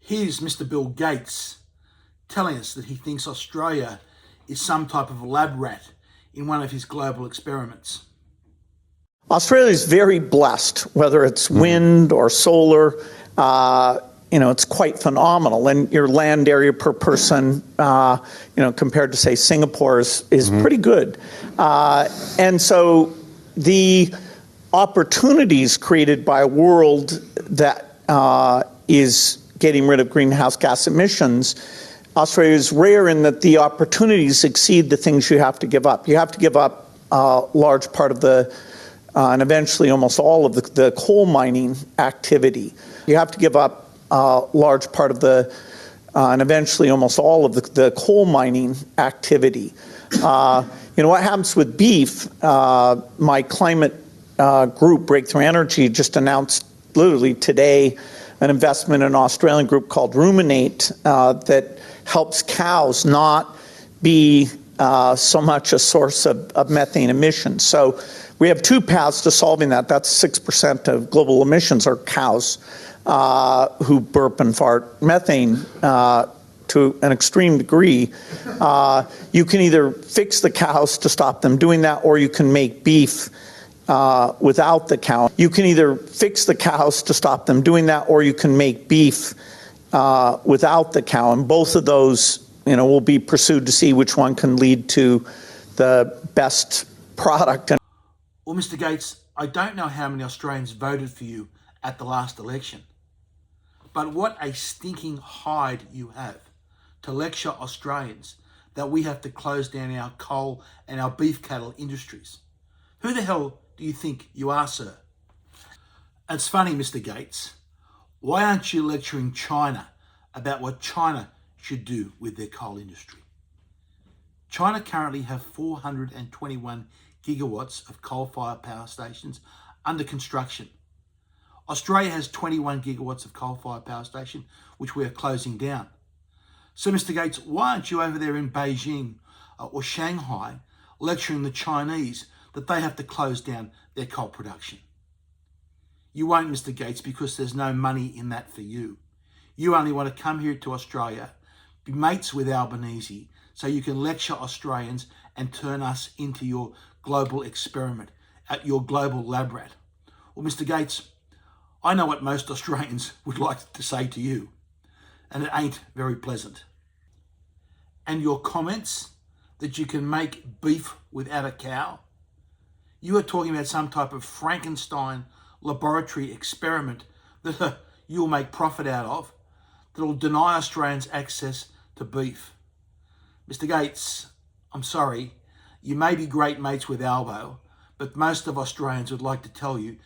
Here's Mr. Bill Gates telling us that he thinks Australia is some type of lab rat in one of his global experiments. Australia is very blessed, whether it's wind or solar. It's quite phenomenal. And your land area per person, compared to, say, Singapore is pretty good. And so the opportunities created by a world that is getting rid of greenhouse gas emissions, Australia is rare in that the opportunities exceed the things you have to give up. You have to give up a large part of and eventually almost all of the coal mining activity. You have to give up a large part of and eventually almost all of the coal mining activity. What happens with beef, my climate group, Breakthrough Energy, just announced literally today an investment in an Australian group called Ruminate that helps cows not be so much a source of methane emissions. So we have two paths to solving that. That's 6% of global emissions are cows who burp and fart methane to an extreme degree. You can either fix the cows to stop them doing that, or you can make beef without the cow. You can either fix the cows to stop them doing that, or you can make beef without the cow. And both of those, will be pursued to see which one can lead to the best product. Well, Mr. Gates, I don't know how many Australians voted for you at the last election, but what a stinking hide you have to lecture Australians that we have to close down our coal and our beef cattle industries. Who the hell do you think you are, sir? It's funny, Mr. Gates. Why aren't you lecturing China about what China should do with their coal industry? China currently have 421 gigawatts of coal-fired power stations under construction. Australia has 21 gigawatts of coal-fired power station, which we are closing down. So, Mr. Gates, why aren't you over there in Beijing or Shanghai lecturing the Chinese that they have to close down their coal production? You won't, Mr. Gates, because there's no money in that for you. You only want to come here to Australia, be mates with Albanese, so you can lecture Australians and turn us into your global experiment, at your global lab rat. Well, Mr. Gates, I know what most Australians would like to say to you, and it ain't very pleasant. And your comments that you can make beef without a cow, you are talking about some type of Frankenstein laboratory experiment that you'll make profit out of, that'll deny Australians access to beef. Mr. Gates, I'm sorry, you may be great mates with Albo, but most of Australians would like to tell you